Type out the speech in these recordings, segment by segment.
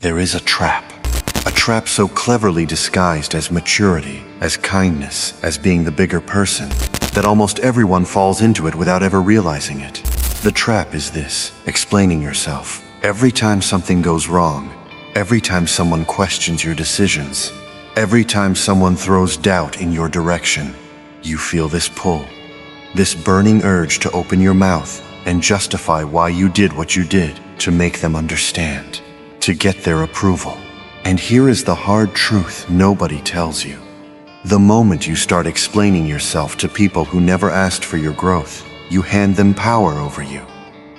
There is a trap. A trap so cleverly disguised as maturity, as kindness, as being the bigger person, that almost everyone falls into it without ever realizing it. The trap is this: explaining yourself. Every time something goes wrong, every time someone questions your decisions, every time someone throws doubt in your direction, you feel this pull, this burning urge to open your mouth and justify why you did what you did, to make them understand, to get their approval. And here is the hard truth nobody tells you. The moment you start explaining yourself to people who never asked for your growth, you hand them power over you.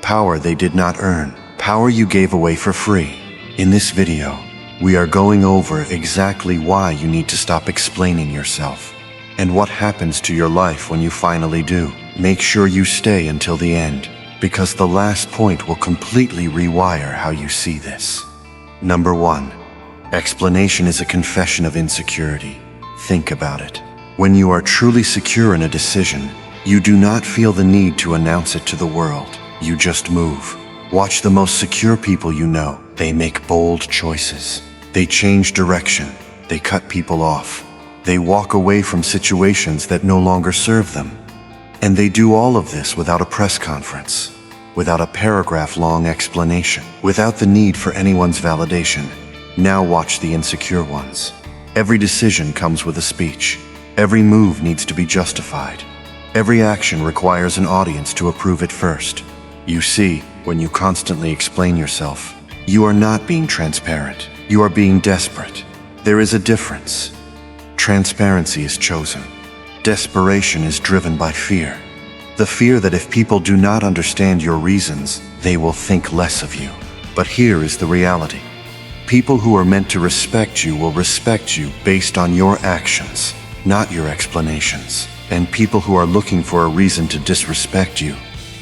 Power they did not earn, power you gave away for free. In this video, we are going over exactly why you need to stop explaining yourself, and what happens to your life when you finally do. Make sure you stay until the end, because the last point will completely rewire how you see this. Number 1. Explanation is a confession of insecurity. Think about it. When you are truly secure in a decision, you do not feel the need to announce it to the world. You just move. Watch the most secure people you know. They make bold choices. They change direction. They cut people off. They walk away from situations that no longer serve them. And they do all of this without a press conference, without a paragraph-long explanation, without the need for anyone's validation. Now watch the insecure ones. Every decision comes with a speech. Every move needs to be justified. Every action requires an audience to approve it first. You see, when you constantly explain yourself, you are not being transparent. You are being desperate. There is a difference. Transparency is chosen. Desperation is driven by fear. The fear that if people do not understand your reasons, they will think less of you. But here is the reality. People who are meant to respect you will respect you based on your actions, not your explanations. And people who are looking for a reason to disrespect you,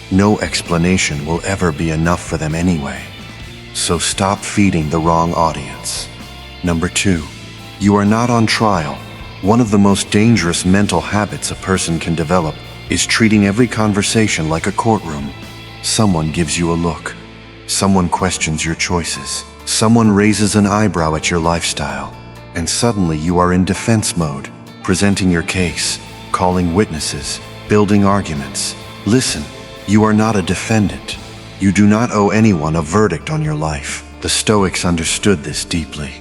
no explanation will ever be enough for them anyway. So stop feeding the wrong audience. Number 2. You are not on trial. One of the most dangerous mental habits a person can develop is treating every conversation like a courtroom. Someone gives you a look. Someone questions your choices. Someone raises an eyebrow at your lifestyle, and suddenly you are in defense mode, presenting your case, calling witnesses, building arguments. Listen, you are not a defendant. You do not owe anyone a verdict on your life. The Stoics understood this deeply.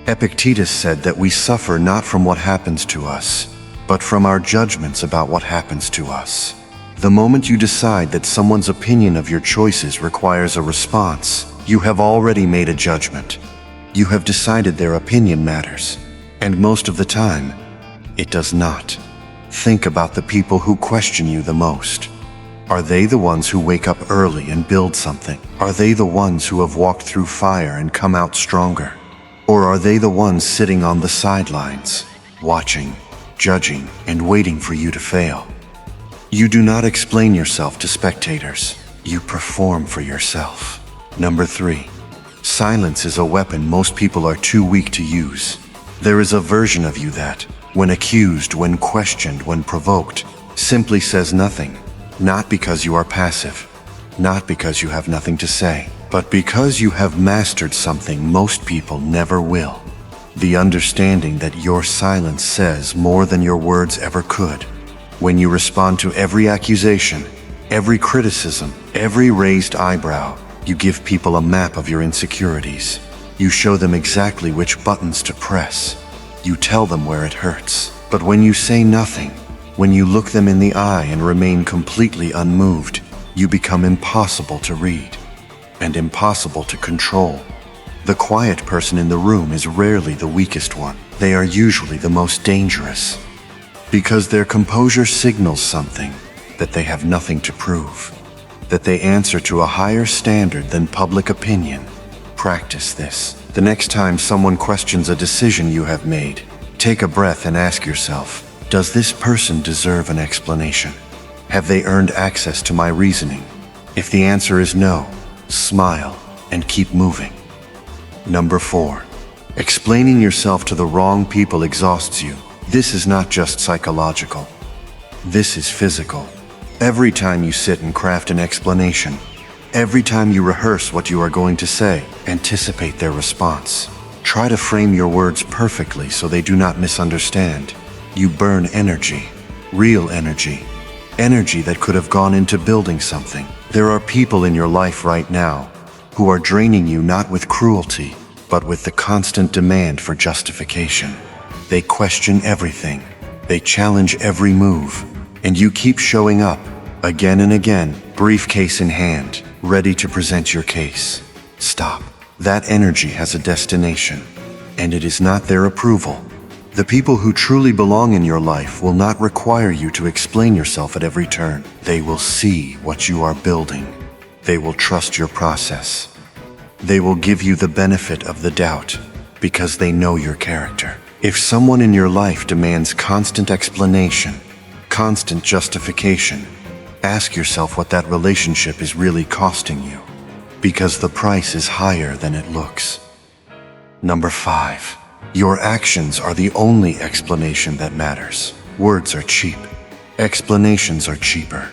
Epictetus said that we suffer not from what happens to us, but from our judgments about what happens to us. The moment you decide that someone's opinion of your choices requires a response, you have already made a judgment. You have decided their opinion matters, and most of the time, it does not. Think about the people who question you the most. Are they the ones who wake up early and build something? Are they the ones who have walked through fire and come out stronger? Or are they the ones sitting on the sidelines, watching, judging, and waiting for you to fail? You do not explain yourself to spectators. You perform for yourself. Number 3. Silence is a weapon most people are too weak to use. There is a version of you that, when accused, when questioned, when provoked, simply says nothing. Not because you are passive, not because you have nothing to say, but because you have mastered something most people never will. The understanding that your silence says more than your words ever could. When you respond to every accusation, every criticism, every raised eyebrow, you give people a map of your insecurities. You show them exactly which buttons to press. You tell them where it hurts. But when you say nothing, when you look them in the eye and remain completely unmoved, you become impossible to read and impossible to control. The quiet person in the room is rarely the weakest one. They are usually the most dangerous, because their composure signals something, that they have nothing to prove, that they answer to a higher standard than public opinion. Practice this. The next time someone questions a decision you have made, take a breath and ask yourself, does this person deserve an explanation? Have they earned access to my reasoning? If the answer is no, smile and keep moving. Number 4. Explaining yourself to the wrong people exhausts you. This is not just psychological. This is physical. Every time you sit and craft an explanation, Every time you rehearse what you are going to say, anticipate their response. Try to frame your words perfectly so they do not misunderstand. You burn energy, real energy, energy that could have gone into building something. There are people in your life right now who are draining you not with cruelty, but with the constant demand for justification. They question everything. They challenge every move. And you keep showing up, again and again, briefcase in hand, ready to present your case. Stop. That energy has a destination, and it is not their approval. The people who truly belong in your life will not require you to explain yourself at every turn. They will see what you are building. They will trust your process. They will give you the benefit of the doubt because they know your character. If someone in your life demands constant explanation, constant justification, ask yourself what that relationship is really costing you, because the price is higher than it looks. Number 5. Your actions are the only explanation that matters. Words are cheap. Explanations are cheaper.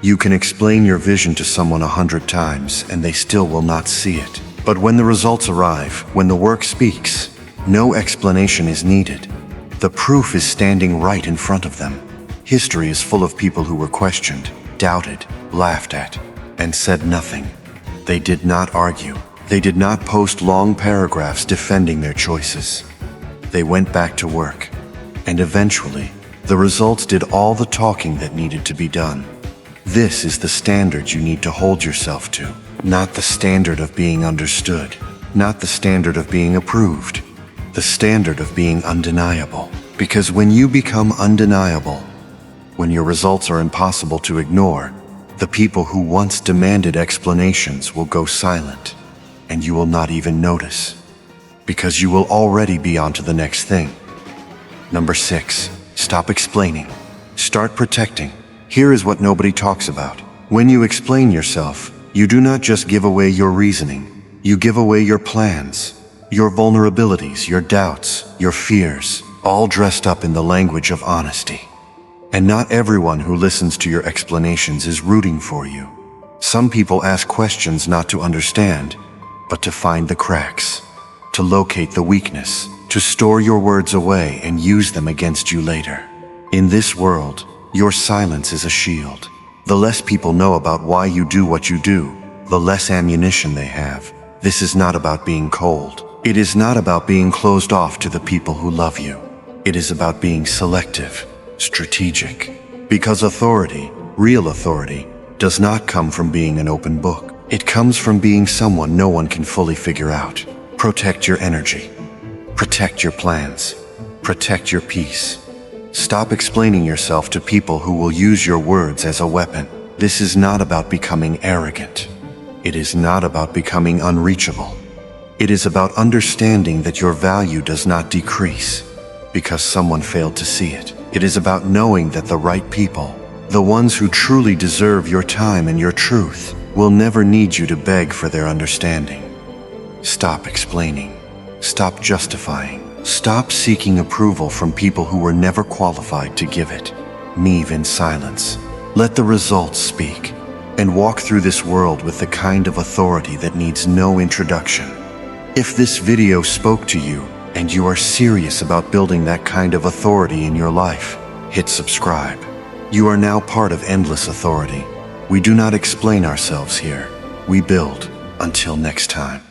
You can explain your vision to someone 100 times and they still will not see it. But when the results arrive, when the work speaks, no explanation is needed. The proof is standing right in front of them. History is full of people who were questioned, doubted, laughed at, and said nothing. They did not argue. They did not post long paragraphs defending their choices. They went back to work. And eventually, the results did all the talking that needed to be done. This is the standard you need to hold yourself to. Not the standard of being understood. Not the standard of being approved. The standard of being undeniable. Because when you become undeniable, when your results are impossible to ignore, the people who once demanded explanations will go silent, and you will not even notice, because you will already be on to the next thing. Number 6, stop explaining. Start protecting. Here is what nobody talks about. When you explain yourself, you do not just give away your reasoning. You give away your plans, your vulnerabilities, your doubts, your fears, all dressed up in the language of honesty. And not everyone who listens to your explanations is rooting for you. Some people ask questions not to understand, but to find the cracks, to locate the weakness, to store your words away and use them against you later. In this world, your silence is a shield. The less people know about why you do what you do, the less ammunition they have. This is not about being cold. It is not about being closed off to the people who love you. It is about being selective, strategic. Because authority, real authority, does not come from being an open book. It comes from being someone no one can fully figure out. Protect your energy. Protect your plans. Protect your peace. Stop explaining yourself to people who will use your words as a weapon. This is not about becoming arrogant. It is not about becoming unreachable. It is about understanding that your value does not decrease because someone failed to see it. It is about knowing that the right people, the ones who truly deserve your time and your truth, will never need you to beg for their understanding. Stop explaining. Stop justifying. Stop seeking approval from people who were never qualified to give it. Move in silence. Let the results speak. And walk through this world with the kind of authority that needs no introduction. If this video spoke to you, and you are serious about building that kind of authority in your life, hit subscribe. You are now part of Endless Authority. We do not explain ourselves here. We build. Until next time.